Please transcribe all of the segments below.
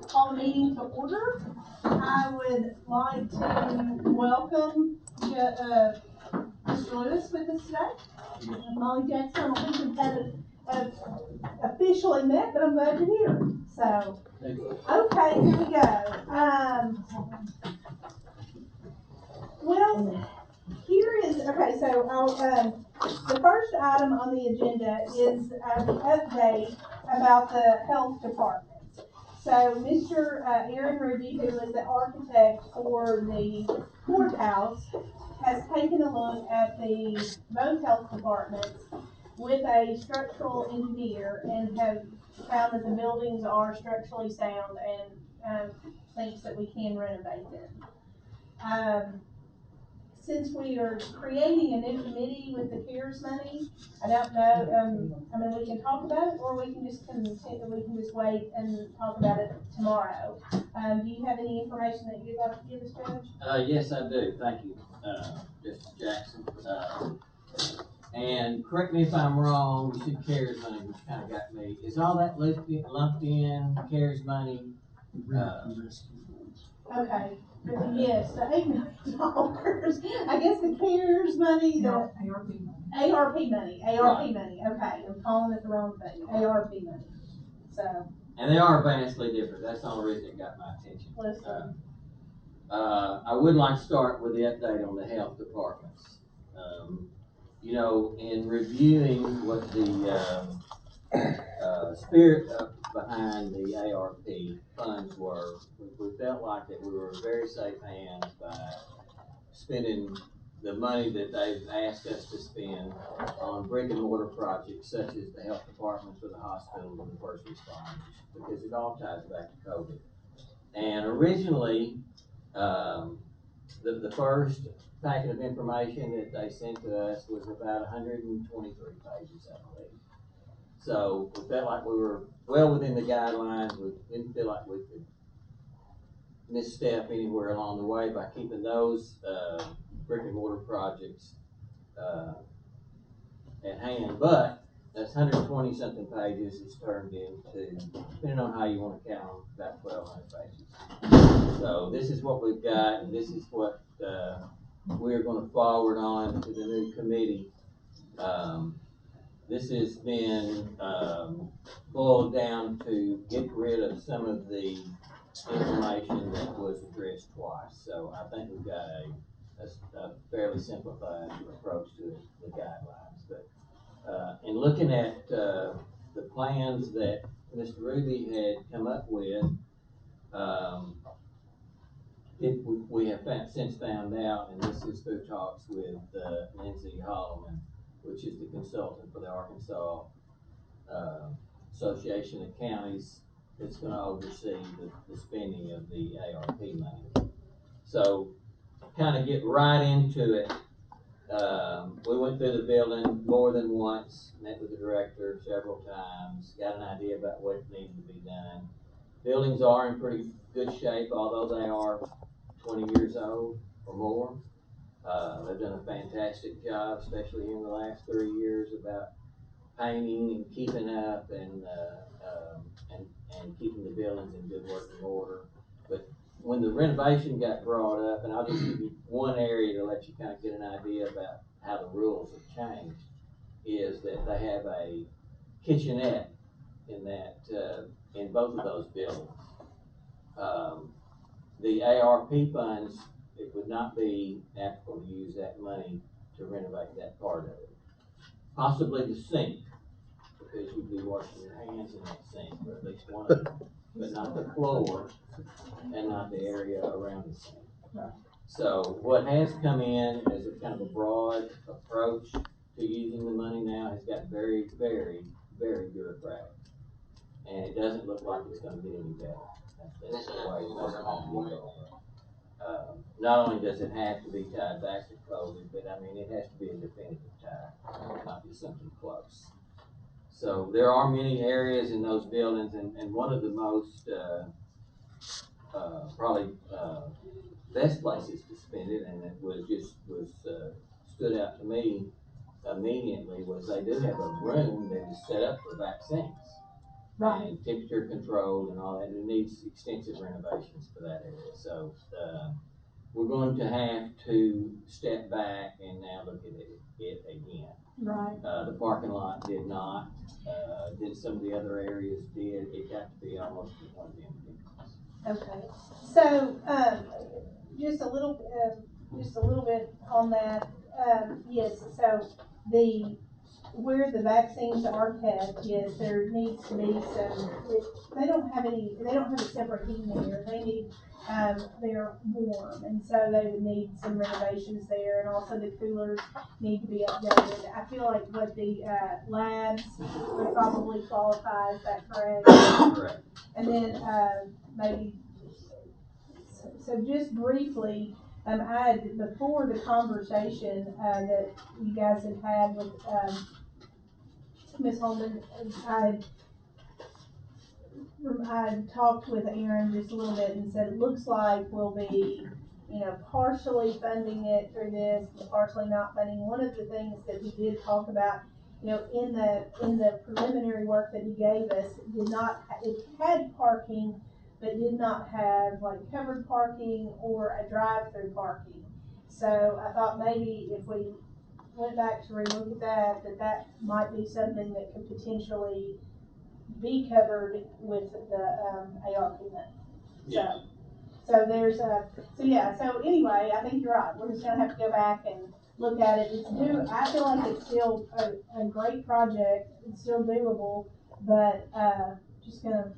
call the meeting to order. I would like to welcome Mr. Lewis with us today. Molly Jackson, I don't think we've had officially met, but I'm glad you're here. So, okay, here we go. Well, here is, okay, so I'll, the first item on the agenda is the update about the health department. So Mr. Aaron Ruby, who is the architect for the courthouse, has taken a look at both health departments with a structural engineer and have found that the buildings are structurally sound and thinks that we can renovate them. Since we are creating a new committee with the CARES money, I don't know, I mean, we can talk about it, or we can just wait and talk about it tomorrow. Do you have any information that you'd like to give us, Judge? Yes, I do. Thank you, Justice Jackson. And correct me if I'm wrong, you said CARES money, which kind of got me. Is all that lumped in, CARES money? Okay. Yes, the $8 million. I guess the CARES money, the ARP money. Right. Money. Okay, I'm calling it the wrong thing. ARP money. So. And they are vastly different. That's the only reason it got my attention. Listen. I would like to start with the update on the health departments. You know, in reviewing what the spirit behind the ARP funds were, we felt like that we were in very safe hands by spending the money that they've asked us to spend on brick and mortar projects such as the health department for the hospitals and the first responders, because it all ties back to COVID. And originally, the first packet of information that they sent to us was about 123 pages, I believe. So we felt like we were well within the guidelines. We didn't feel like we could misstep anywhere along the way by keeping those brick and mortar projects at hand. But that's 120 something pages is turned into, depending on how you want to count them, about 1,200 pages. So this is what we've got, and this is what we're going to forward on to the new committee. This has been boiled down to get rid of some of the information that was addressed twice. So I think we've got a fairly simplified approach to the guidelines. But in looking at the plans that Mr. Ruby had come up with, we have since found out, and this is through talks with Lindsay Holloman, which is the consultant for the Arkansas Association of Counties that's going to oversee the spending of the ARP money. So, kind of get right into it. We went through the building more than once, met with the director several times, got an idea about what needed to be done. Buildings are in pretty good shape, although they are 20 years old or more. They've done a fantastic job, especially in the last 3 years, about painting and keeping up and keeping the buildings in good working order. But when the renovation got brought up, and I'll just give you one area to let you kind of get an idea about how the rules have changed, is that they have a kitchenette in both of those buildings. The ARP funds, it would not be applicable to use that money to renovate that part of it. Possibly the sink, because you'd be washing your hands in that sink, or at least one of them, but not the floor and not the area around the sink. So what has come in as a kind of a broad approach to using the money now has got very, very, very bureaucratic. And it doesn't look like it's going to get any better. That's the way it's going to be. Not only does it have to be tied back to COVID, but I mean, it has to be a definitive tie, not just something close. So there are many areas in those buildings, and one of the most probably best places to spend it, and it was stood out to me immediately, was they do have a room that is set up for vaccines. Right. and temperature controlled and all that, and it needs extensive renovations for that area, so, we're going to have to step back and now look at it again. Right. The parking lot did not, did some of the other areas did, it got to be almost one of them. Okay. So, just a little bit on that. Yes, so where the vaccines are kept, yes, there needs to be some, they don't have a separate heating there. They need, they're warm, and so they would need some renovations there, and also the coolers need to be updated. I feel like what the, labs would probably qualify, is that correct? Correct. And then, maybe, so just briefly, I had, before the conversation, that you guys had with, Ms. Holman, I talked with Aaron just a little bit and said, it looks like we'll be, partially funding it through this, and partially not funding. One of the things that he did talk about, in the preliminary work that he gave us, it had parking, but did not have like covered parking or a drive-through parking. So I thought maybe if we went back to relook at that might be something that could potentially be covered with the ARP money. Yeah. So there's so anyway, I think you're right. We're just gonna have to go back and look at it. I feel like it's still a great project. It's still doable, but just gonna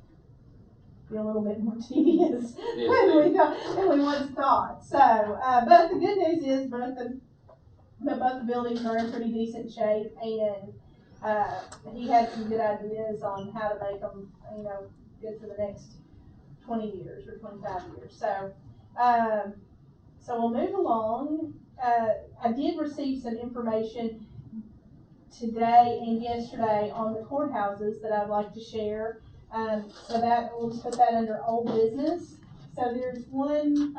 be a little bit more tedious than we once thought. So, but the good news is both the buildings are in pretty decent shape, and he had some good ideas on how to make them, good for the next 20 years or 25 years. So, so we'll move along. I did receive some information today and yesterday on the courthouses that I'd like to share. So that we'll just put that under old business. So there's one.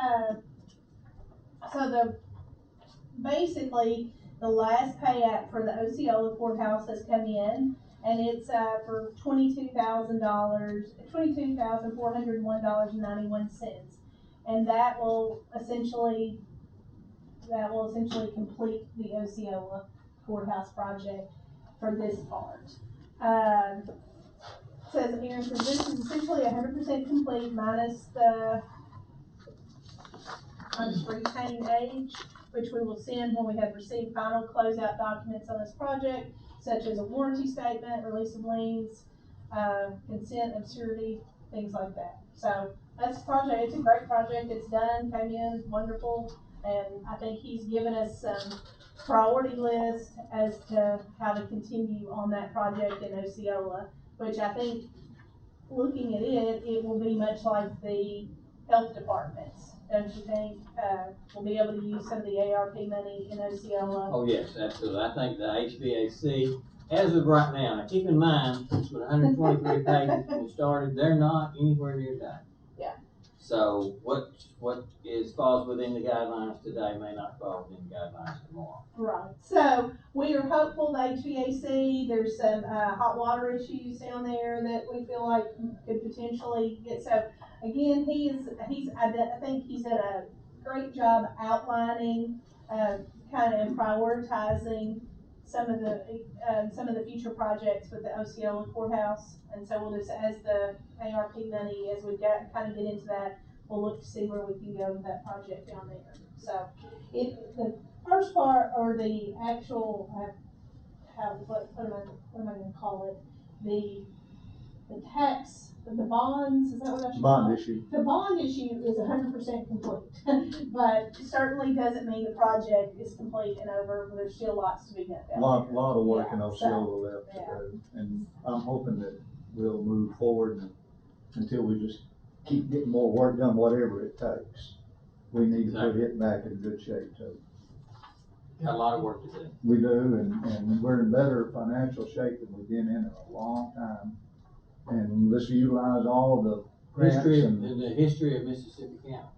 Basically, the last pay app for the Osceola Courthouse has come in, and it's for $22,401.91, and that will essentially complete the Osceola Courthouse project for this part. Aaron says this is essentially 100% complete minus retained age, which we will send when we have received final closeout documents on this project, such as a warranty statement, release of liens, consent of surety, things like that. So that's the project. It's a great project. It's done, came in, wonderful, and I think he's given us some priority list as to how to continue on that project in Osceola, which I think, looking at it will be much like the health departments, don't you think? We'll be able to use some of the ARP money in Osceola. Oh, yes, absolutely. I think the HVAC, as of right now keep in mind, with 123 pages when we started, they're not anywhere near done. Yeah. So what falls within the guidelines today may not fall within the guidelines tomorrow. Right. So we are hopeful the HVAC, there's some hot water issues down there that we feel like could potentially get. So again, I think he's done a great job outlining, kind of prioritizing some of the future projects with the Osceola Courthouse. And so we'll just, as the ARP money, as we kind of get into that, we'll look to see where we can go with that project down there. So the first part, or the actual, what am I going to call it? The tax, the bonds, is that what I should call it? Bond issue. The bond issue is 100% complete, but certainly doesn't mean the project is complete and over. There's still lots to be done. Lot of work in Osceola left to do, and I'm hoping that we'll move forward until we just keep getting more work done, whatever it takes. We need to put it back in good shape too. Got a lot of work to do. We do, and we're in better financial shape than we've been in a long time. And let's utilize all the History of Mississippi County.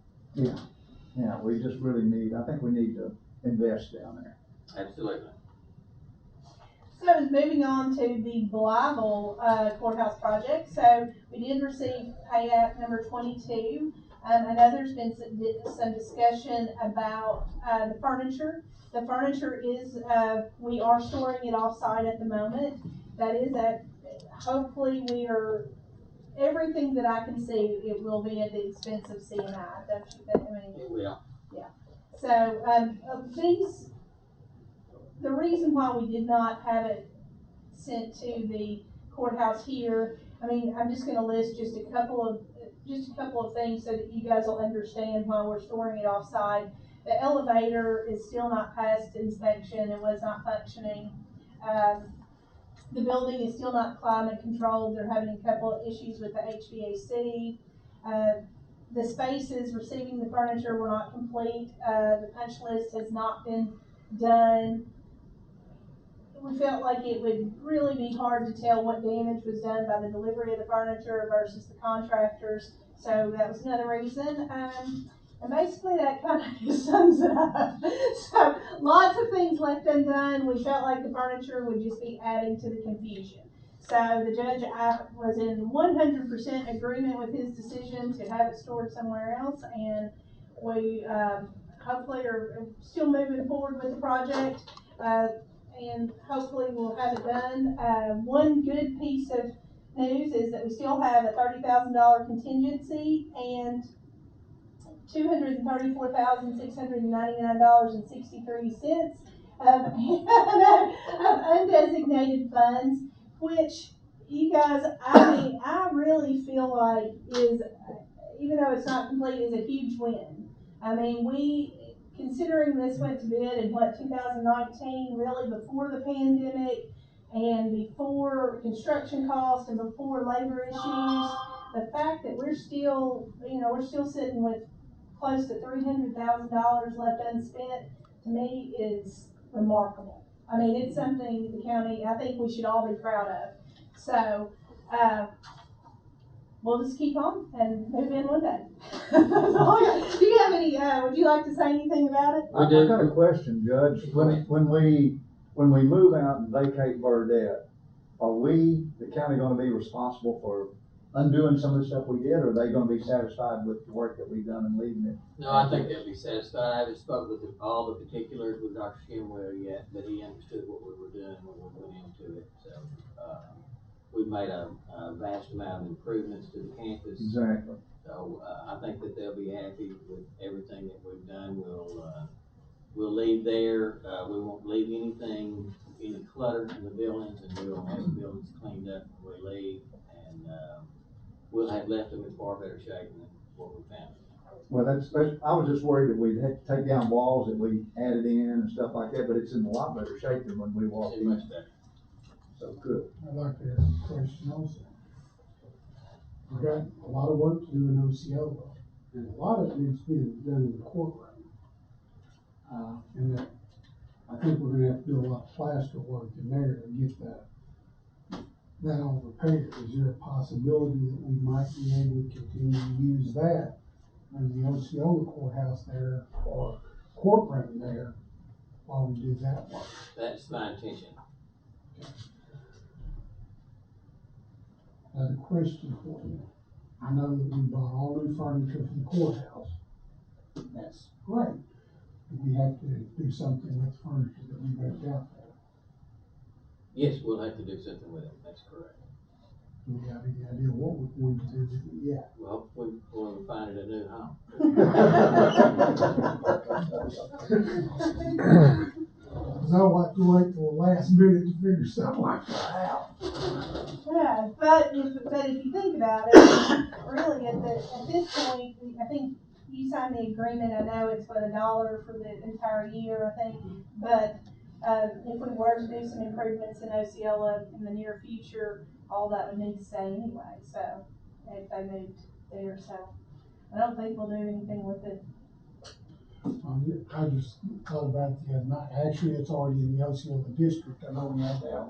Yeah, we just really I think we need to invest down there. Absolutely. So moving on to the Blyville courthouse project. So we did receive pay app number 22. I know there's been some discussion about the furniture. The furniture is, we are storing it off-site at the moment. That is hopefully we are, everything that I can see, it will be at the expense of CNI. Don't you think? I mean, It will. yeah. So the reason why we did not have it sent to the courthouse here, I mean, I'm just gonna list just a couple of things so that you guys will understand why we're storing it off-site. The elevator is still not past inspection. It was not functioning. The building is still not climate controlled. They're having a couple of issues with the HVAC. The spaces receiving the furniture were not complete. The punch list has not been done. We felt like it would really be hard to tell what damage was done by the delivery of the furniture versus the contractors. So that was another reason. And basically that kind of sums it up. So lots of things left undone. We felt like the furniture would just be adding to the confusion. So the judge was in 100% agreement with his decision to have it stored somewhere else. And we hopefully are still moving forward with the project. And hopefully we'll have it done. One good piece of news is that we still have a $30,000 contingency and $234,699.63 of undesignated funds, which you guys, I mean, I really feel like is, even though it's not complete, is a huge win. I mean, considering this went to bid in 2019, really before the pandemic and before construction costs and before labor issues, the fact that we're still sitting with close to $300,000 left unspent, to me is remarkable. I mean, it's something the county, I think we should all be proud of. So, we'll just keep on and move in one day. That's all I got. Do you have any, would you like to say anything about it? I got a question, Judge. When we move out and vacate Burdette, are we, the county, gonna be responsible for undoing some of the stuff we did, or are they gonna be satisfied with the work that we've done and leaving it? No, I think they'll be satisfied. I haven't spoke with all the particulars with Dr. Skinwell yet, but he understood what we were doing when we went into it. So, we've made a vast amount of improvements to the campus. Exactly. So, I think that they'll be happy with everything that we've done. We'll leave there. We won't leave any clutter in the buildings, and we'll have the buildings cleaned up when we leave. And, we'll have left them in far better shape than what we found. Well, I was just worried that we'd have to take down walls that we added in and stuff like that, but it's in a lot better shape than when we walked in. Much better. So good. I'd like to ask a question also. We've got a lot of work to do in Osceola, and a lot of it needs to be done in the courtroom. And that, I think we're gonna have to do a lot of plaster work in there to get that all repaired. Is there a possibility that we might be able to continue to use that in the Osceola courthouse there, or courtroom there, while we do that work? That's my intention. Another question for you. I know that we bought all new furniture for the courthouse. That's great. Do we have to do something with the furniture that we moved out there? Yes, we'll have to do something with it. That's correct. Do we have any idea what we're going to do with it yet? Well, we'll find it a new home. Because I don't like to wait till the last minute to figure stuff like that out. Yeah, but if you think about it, really at this point, I think you signed the agreement. I know it's for $1 for the entire year, I think. But if we were to do some improvements in Osceola in the near future, all that would need to stay anyway. So if they moved there, so I don't think we'll do anything with it. I just thought about it the other night. Actually, it's already in the Osceola district. I know we had to have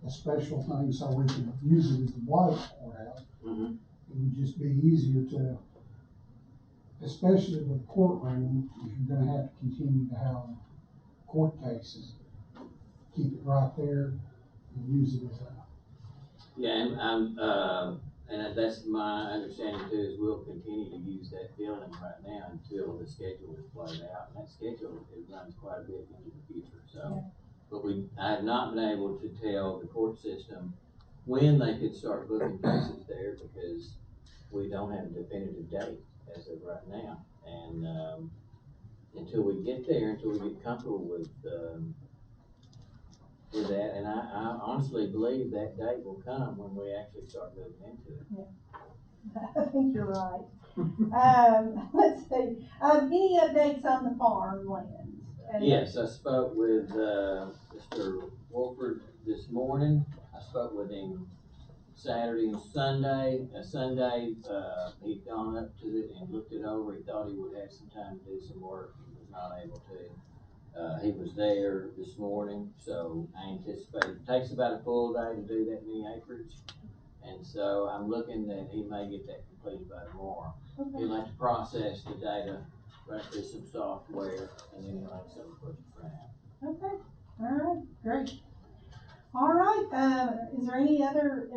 a special thing so we can use it as the Blythe courthouse. Mm-hmm. It would just be easier to, especially with the courtroom, if you're gonna have to continue to have court cases, keep it right there. and use it as a. Yeah, and that's my understanding too, is we'll continue to use that building right now until the schedule is played out. And that schedule, it runs quite a bit into the future, so. But I have not been able to tell the court system when they could start booking cases there, because we don't have a definitive date as of right now. And, until we get there, until we get comfortable with that, and I honestly believe that date will come when we actually start moving into it. Yeah. I think you're right. Let's see, any updates on the farmlands? Yes, I spoke with, Mr. Wolford this morning. I spoke with him Saturday and Sunday. Sunday, he'd gone up to it and looked it over. He thought he would have some time to do some work. He was not able to. He was there this morning, so I anticipate it takes about a full day to do that many acreage. And so I'm looking that he may get that completed by tomorrow. Okay. He'll have to process the data, run through some software, and then he'll have some questions for now. Okay, all right, great. All right, is there any other,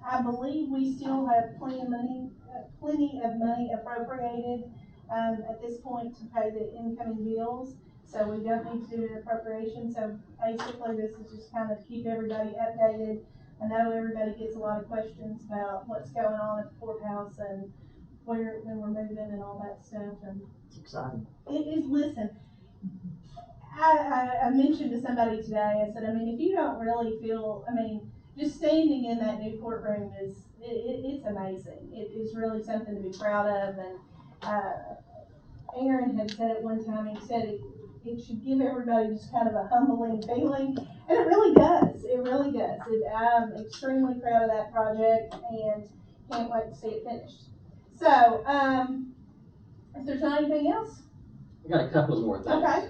I believe we still have plenty of money appropriated, at this point to pay the incoming bills. So we don't need to do an appropriation. So basically this is just kind of to keep everybody updated. I know everybody gets a lot of questions about what's going on at the courthouse and when we're moving and all that stuff. And It's exciting. it is, listen, I mentioned to somebody today, I said, I mean, if you don't really feel, I mean, just standing in that new courtroom it's amazing. It is really something to be proud of. And Aaron had said it one time, he said it should give everybody just kind of a humbling feeling. And it really does. It really does. I'm extremely proud of that project and can't wait to see it finished. So, if there's not anything else. I got a couple of more things. Okay.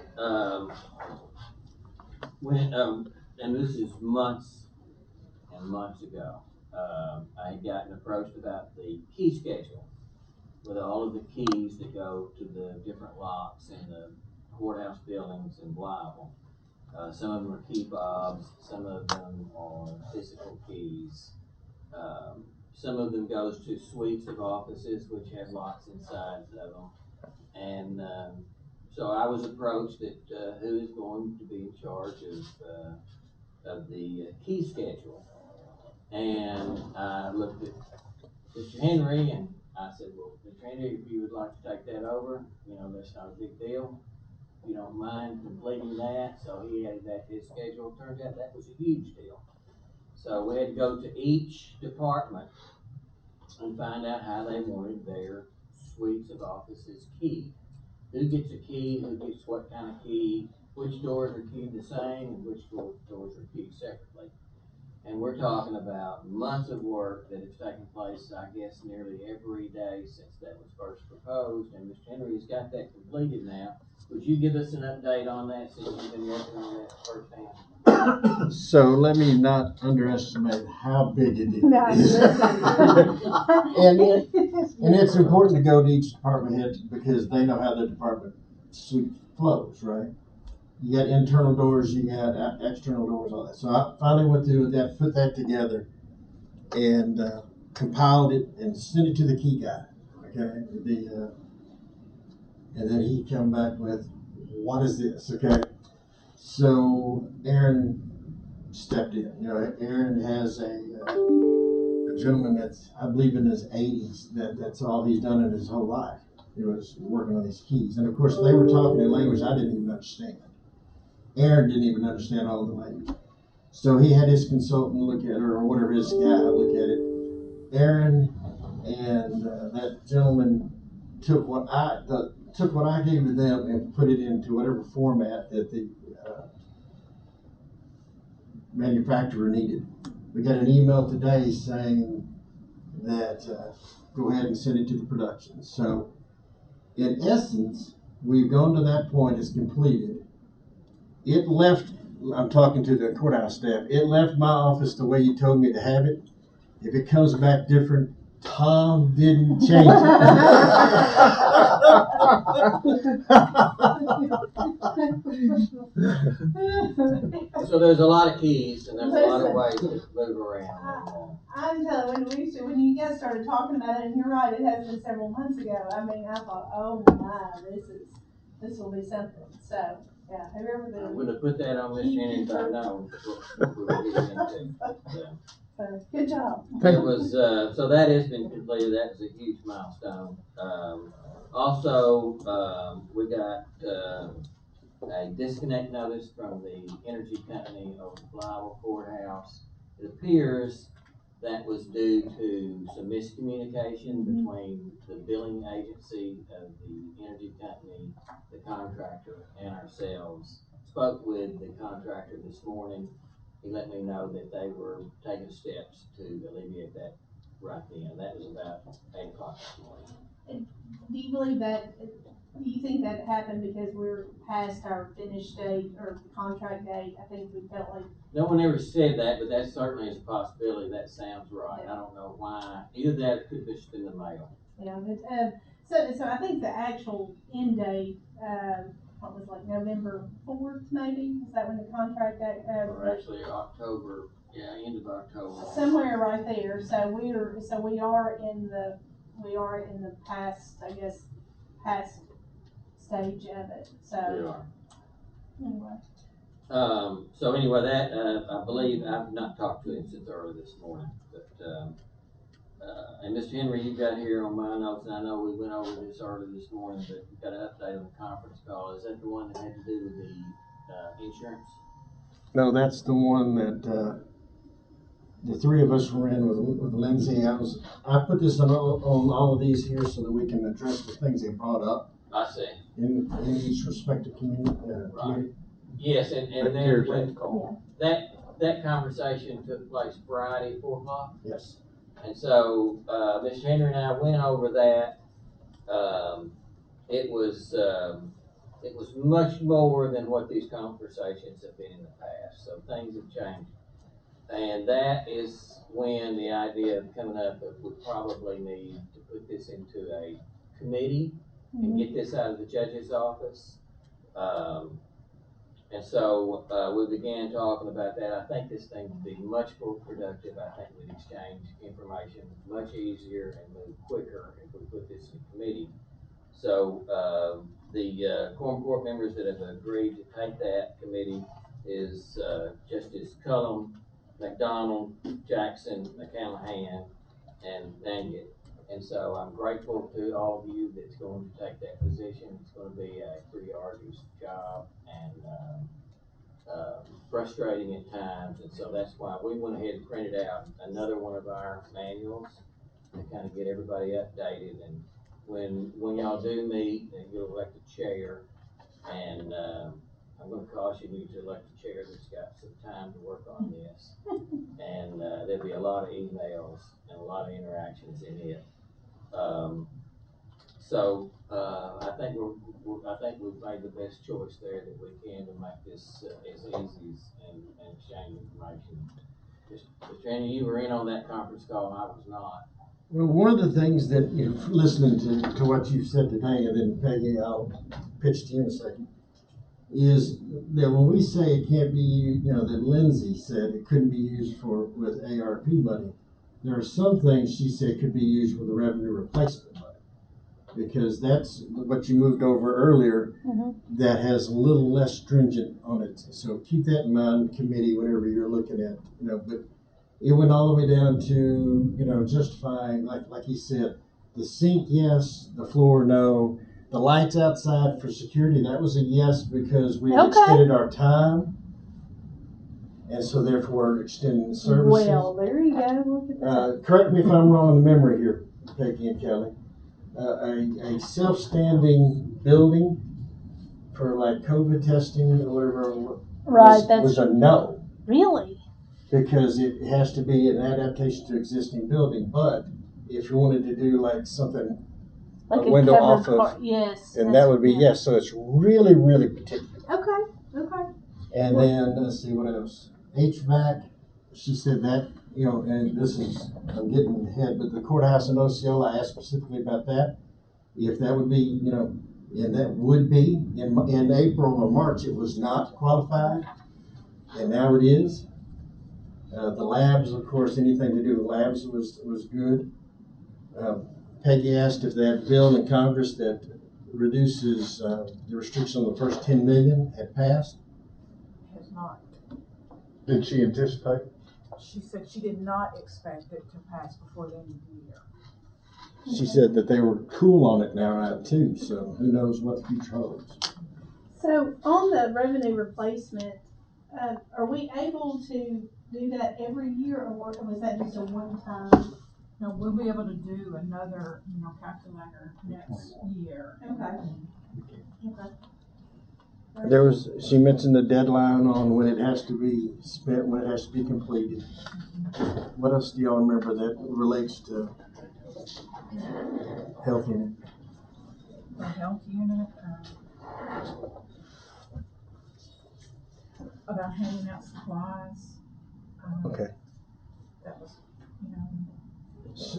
And this is months and months ago, I had gotten approached about the key schedule with all of the keys that go to the different locks in the courthouse buildings in Blytheville. Some of them are key fobs, some of them are physical keys. Some of them goes to suites of offices which have locks inside of them. And so I was approached that who is going to be in charge of the key schedule. And I looked at Mr. Henry and I said, well, Mr. Henry, if you would like to take that over, that's not a big deal. If you don't mind completing that. So he added that to his schedule. Turned out that was a huge deal. So we had to go to each department and find out how they wanted their suites of offices keyed. Who gets a key, who gets what kind of key, which doors are keyed the same, and which doors are keyed separately. And we're talking about months of work that has taken place, I guess, nearly every day since that was first proposed. And Mr. Henry's got that completed now. Would you give us an update on that since you've been working on that firsthand? So let me not underestimate how big it is. No, and it's important to go to each department head because they know how the department suite flows, right? You got internal doors, you got external doors, all that. So I finally went through that, put that together, and compiled it and sent it to the key guy. Okay, and then he come back with, "What is this?" Okay, so Aaron stepped in. Aaron has a gentleman that's, I believe, in his 80s. That's all he's done in his whole life. He was working on these keys, and of course they were talking in language I didn't even understand. Aaron didn't even understand all the language. So he had his consultant look at it, or whatever, his guy look at it. Aaron and that gentleman took what I gave to them and put it into whatever format that the manufacturer needed. We got an email today saying that go ahead and send it to the production. So in essence, we've gone to that point, it's completed. It left, I'm talking to the courthouse staff, it left my office the way you told me to have it. If it comes back different, Tom didn't change it. So there's a lot of keys and there's a lot of ways to move around. I'm telling you, when you guys started talking about it, and you're right, it has been several months ago. I mean, I thought, oh my, this will be something. So, yeah, whoever I the. would have put that on Miss Jenny if I'd known what we were getting into. So, good job. It was, so that has been completed. That was a huge milestone. Also, we got, a disconnect notice from the energy company of Osceola Courthouse. It appears that was due to some miscommunication between the billing agency of the energy company, the contractor, and ourselves. Spoke with the contractor this morning. He let me know that they were taking steps to alleviate that right then. That was about 8 o'clock this morning. Do you believe that? Do you think that happened because we're past our finish date or contract date? I think we felt like. No one ever said that, but that certainly is a possibility. That sounds right. I don't know why. Either that or it could have just been the mail. Yeah, but, so I think the actual end date, what was like November 4th, maybe? Is that when the contract date? Or actually October, end of October. Somewhere right there. So we are in the past, I guess, past stage of it. So We are. Anyway. So anyway, that, I believe, I've not talked to him since early this morning, but, and Mr. Henry, you got here on my notes, and I know we went over this early this morning, but you got an update on the conference call. Is that the one that had to do with the, insurance? No, that's the one that, the three of us were in with Lindsay. I put this on all of these here so that we can address the things they brought up. I see. In each respective community. Right. Yes, and then when that conversation took place Friday, 4 o'clock? Yes. And so, Mr. Henry and I went over that. It was much more than what these conversations have been in the past, so things have changed. And that is when the idea of coming up that we probably need to put this into a committee and get this out of the judge's office. And so we began talking about that. I think this thing would be much more productive. I think we'd exchange information much easier and move quicker if we put this in committee. So the quorum court members that have agreed to take that committee is Justice Cullum, McDonald, Jackson, McCallahan, and Nangett. And so I'm grateful to all of you that's going to take that position. It's going to be a pretty arduous job and frustrating at times. And so that's why we went ahead and printed out another one of our manuals to kind of get everybody updated. And when y'all do meet, and you'll elect a chair, and I'm going to caution you to elect a chair that's got some time to work on this. And there'll be a lot of emails and a lot of interactions in it. So I think we've made the best choice there that we can to make this as easy and exchange information. Mr. Andy, you were in on that conference call, I was not. Well, one of the things that, listening to what you've said today, and then Peggy, I'll pitch to you in a second, is that when we say it can't be used, that Lindsay said it couldn't be used with ARP money, there are some things she said could be used with the revenue replacement money. Because that's what you moved over earlier, that has a little less stringent on it. So keep that in mind, committee, whenever you're looking at, but it went all the way down to, justifying, like he said, the sink, yes, the floor, no. The lights outside for security, that was a yes, because we extended our time. And so therefore extending the services. Well, there you go. Look at that. Correct me if I'm wrong in the memory here, Peggy and Kelly. A self-standing building for like COVID testing or whatever was a no. Really? Because it has to be an adaptation to existing building. But if you wanted to do like something, like a window off of, yes, and that would be yes. So it's really, really particular. Okay. And then let's see what else. HVAC. She said that, and this is, I'm getting ahead, but the courthouse in Osceola, I asked specifically about that. If that would be, And that would be, in April or March, it was not qualified, and now it is. The labs, of course, anything to do with labs was good. Peggy asked if that bill in Congress that reduces the restriction on the first 10 million had passed. Has not. Did she anticipate? She said she did not expect it to pass before the end of the year. She said that they were cool on it now too, so who knows what the future holds. So on the revenue replacement, are we able to do that every year, or was that just a one-time? No, we'll be able to do another, calculator next year. Okay. She mentioned the deadline on when it has to be spent, when it has to be completed. What else do y'all remember that relates to health unit? The health unit, about handing out supplies. Okay. That was,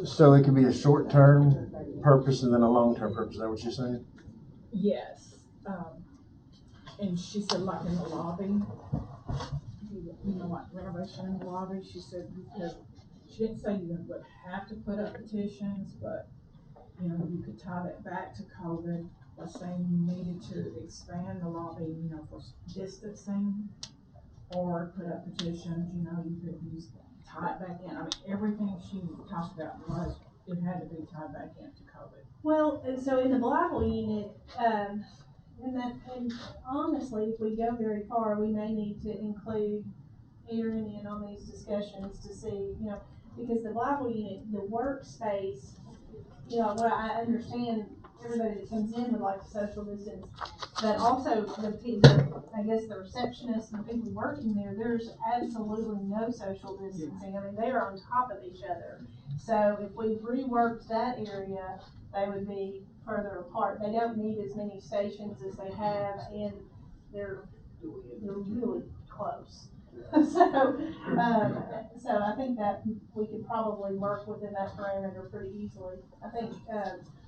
So it could be a short-term purpose and then a long-term purpose. Is that what you're saying? yes. And she said, like in the lobby, like renovation in the lobby, she said, because she didn't say you would have to put up petitions, but, you could tie that back to COVID by saying you needed to expand the lobby, for distancing, or put up petitions, you could tie it back in. I mean, everything she talked about was, it had to be tied back into COVID. Well, and so in the Bible unit, and honestly, if we go very far, we may need to include Aaron in on these discussions to see, because the Bible unit, the workspace, what I understand, everybody that comes in would like to social distance, but also I guess the receptionists and the people working there, there's absolutely no social distancing. I mean, they are on top of each other. So if we reworked that area, they would be further apart. They don't need as many stations as they have, and they're really close. So I think that we could probably work within that parameter pretty easily. I think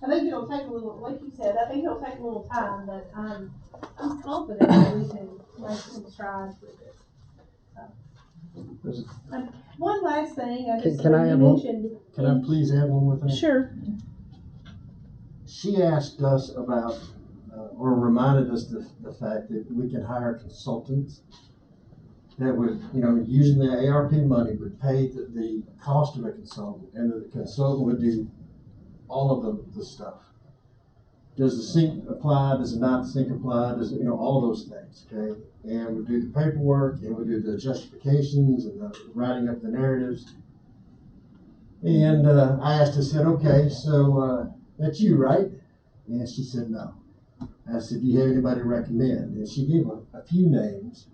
it'll take a little, like you said, I think it'll take a little time, but I'm confident that we can make some strides with it. One last thing, Can I mentioned. please add one more thing? Sure. She asked us about, or reminded us the fact that we can hire consultants that would, using the ARP money, would pay the cost of a consultant, and the consultant would do all of the stuff. Does the sync apply? Does it not sync apply? Does all those things, okay? And we do the paperwork, and we do the justifications, and the writing up the narratives. And I asked her, said, okay, so that's you, right? And she said, no. I said, do you have anybody to recommend? And she gave a few names.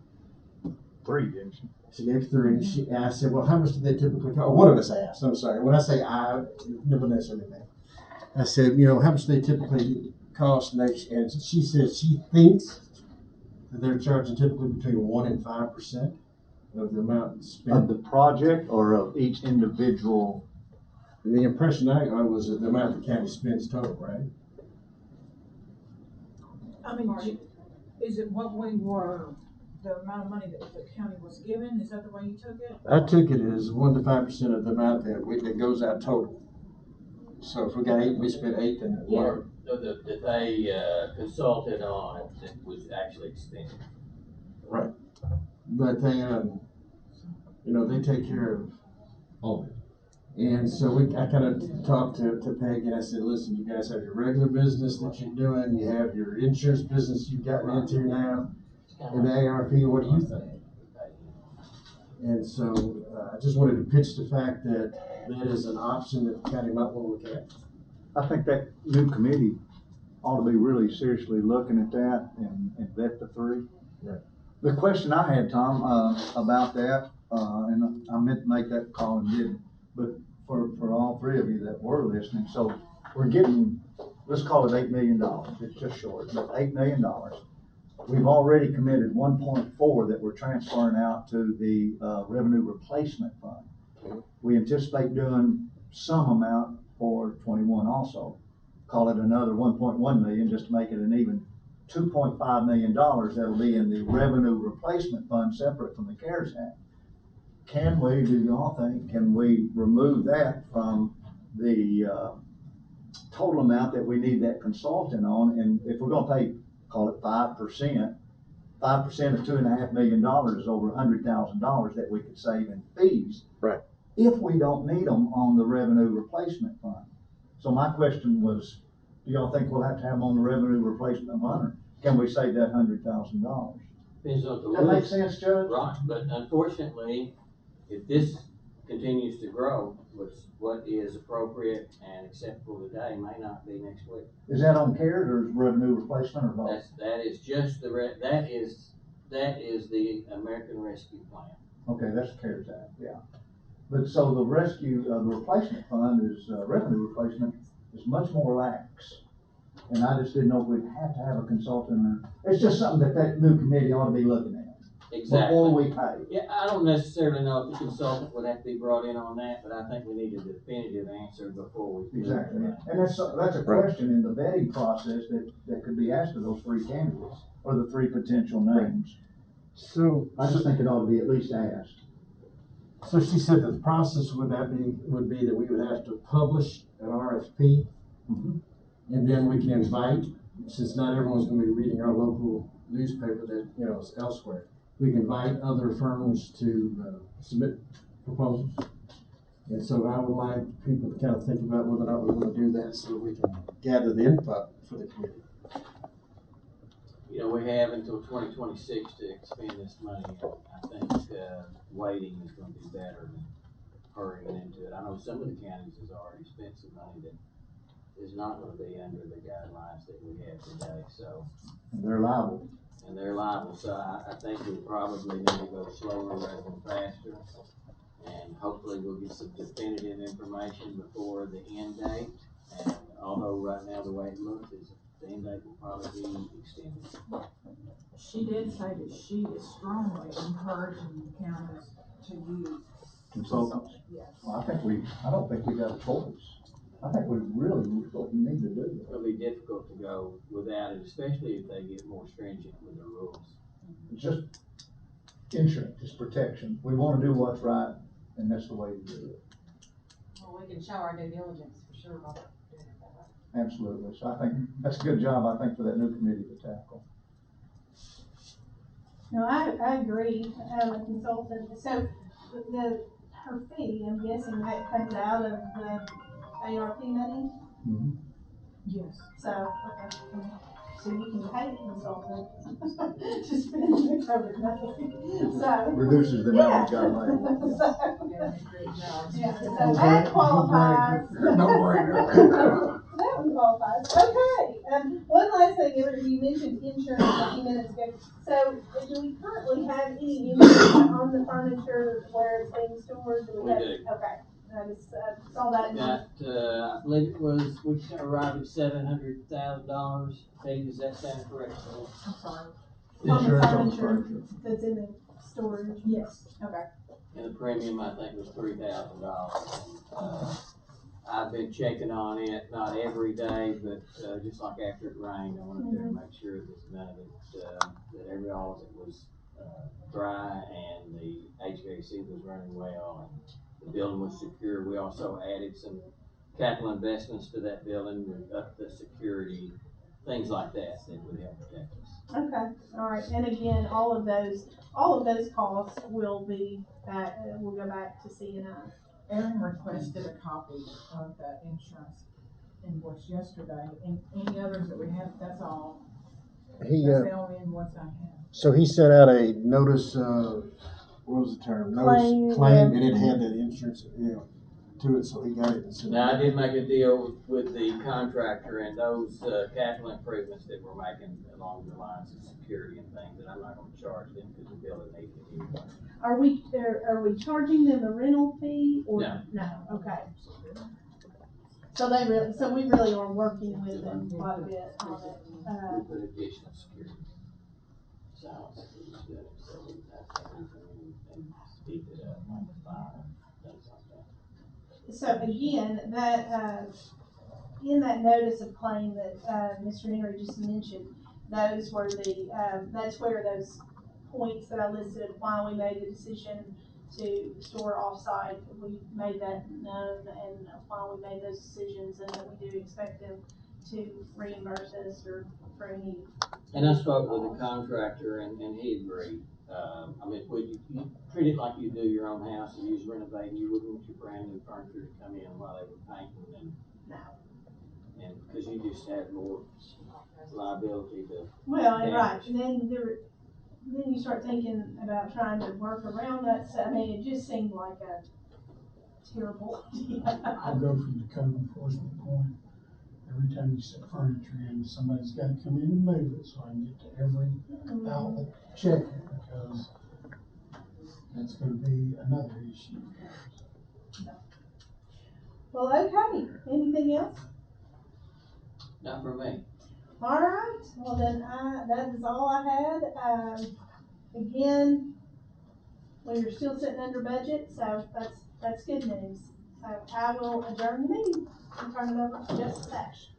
3, didn't she? She gave 3. And I said, well, how much do they typically cost? One of us asked. I'm sorry. When I say I, never necessarily me. I said, how much do they typically cost? And she said she thinks that they're charging typically between 1% and 5% of the amount spent. Of the project or of each individual? The impression I got was that the amount the county spends total, right? I mean, is it what the amount of money that the county was given? Is that the way you took it? I took it as 1% to 5% of the amount that goes out total. So if we got 8, we spent 8, then Or that they consulted on that was actually expended. right. But they, they take care of all of it. And so I kind of talked to Peggy, and I said, listen, you guys have your regular business that you're doing, you have your insurance business you've gotten into now, and the ARP, what do you think? And so I just wanted to pitch the fact that that is an option that the county might want to look at. I think that new committee ought to be really seriously looking at that and vet the 3. Right. The question I had, Tom, about that, and I meant to make that call and didn't, but for all 3 of you that were listening, so we're getting, let's call it $8 million. It's just short, but $8 million. We've already committed 1.4 that we're transferring out to the revenue replacement fund. We anticipate doing some amount for 21 also. call it another 1.1 million, just to make it an even $2.5 million that'll be in the revenue replacement fund separate from the CARES Act. Can we, do y'all think, can we remove that from the total amount that we need that consultant on? And if we're gonna pay, call it 5%, 5% of $2.5 million is over $100,000 that we could save in fees. Right. If we don't need them on the revenue replacement fund. So my question was, do y'all think we'll have to have them on the revenue replacement fund, or can we save that $100,000? Depends on the Does that make rules. sense, Judge? Right, but unfortunately, if this continues to grow, what is appropriate and acceptable today may not be next week. Is that on CARES or is revenue replacement or both? That is just that is the American Rescue Plan. Okay, that's CARES Act, yeah. But so the the replacement fund is, revenue replacement is much more lax. And I just didn't know if we'd have to have a consultant, or, it's just something that new committee ought to be looking at. Exactly. Before we pay. Yeah, I don't necessarily know if the consultant would have to be brought in on that, but I think we need a definitive answer before we. Exactly, and that's a question in the vetting process that could be asked of those three candidates, or the three potential names. So I just think it ought to be at least asked. So she said that the process would be that we would have to publish an RFP, and then we can invite, since not everyone's gonna be reading our local newspaper that, is elsewhere. We can invite other firms to submit proposals. And so I would like people to kind of think about whether or not we want to do that so that we can gather the input for the committee. We have until 2026 to expend this money. I think waiting is going to be better than hurrying into it. I know some of the counties has already spent some money that is not going to be under the guidelines that we have today. So They're liable. So I think we probably need to go slower rather than faster. And hopefully we'll get some definitive information before the end date. And although right now the way it looks is the end date will probably be extended. She did say that she is strongly encouraging the counties to use Consultants. Yes. Well, I don't think we got a choice. I think we really need to do it. It'll be difficult to go without it, especially if they get more stringent with the rules. It's just insurance, it's protection. We want to do what's right, and that's the way to do it. Well, we can show our due diligence for sure about doing it that way. Absolutely. So I think that's a good job, I think, for that new committee to tackle. No, I agree, a consultant, so her fee, I'm guessing that comes out of the ARP money? Mm-hmm. Yes. So, okay, so you can pay a consultant to spend the COVID money, so. Reduces the number of guidelines. So, Great job. yeah, so that qualifies. No brainer. That one qualifies. Okay. One last thing, you mentioned insurance a few minutes ago. So, do we currently have any insurance on the furniture where it's being stored? We do. Okay. I just saw that. I believe it was, we arrived at $700,000. Pete, does that sound correct? I'm sorry. On the Insurance on the furniture furniture. that's in the storage. Yes. Okay. And the premium, I think, was $3,000. I've been checking on it, not every day, but just like after it rained, I went up there and make sure that none of it, that all of it was dry and the HVAC was running well and the building was secure. We also added some capital investments to that building, we upped the security, things like that would help protect us. Okay. All right. And again, all of those costs will be back. Will go back to CNI. Aaron requested a copy of that insurance invoice yesterday, and any others that we have, that's all. That's the only invoice I have. So he sent out a notice of, what was the term? Notice claim, and it had that insurance, to it, so he got it. Now, I did make a deal with the contractor and those capital improvements that we're making along the lines of security and things, that I'm not gonna charge them because the building needs it anyway. Are we charging them a rental fee or No. Okay. So we really are working with them quite a bit on it. We put additional security. So we have to and speed it up like fire, things like that. So again, in that notice of claim that, Mr. Henry just mentioned, those were that's where those points that I listed, why we made the decision to store offsite, we made that known, and why we made those decisions, and that we do expect them to reimburse us or for any. And I spoke with the contractor and he agreed. I mean, would you treat it like you do your own house and use renovating, you wouldn't want your brand new furniture to come in while they were painting and because you just have more liability to. Well, and right, and then then you start thinking about trying to work around that, so, I mean, it just seemed like a terrible idea. I'll go from the code enforcement point. Every time you set furniture in, somebody's gotta come in and move it, so I can get to every outlet, check it, because that's gonna be another issue. Well, okay, anything else? Not for me. All right, well then, that is all I had. Again, we are still sitting under budget, so that's good news. So I will adjourn the meeting and turn it over to Justice Ash.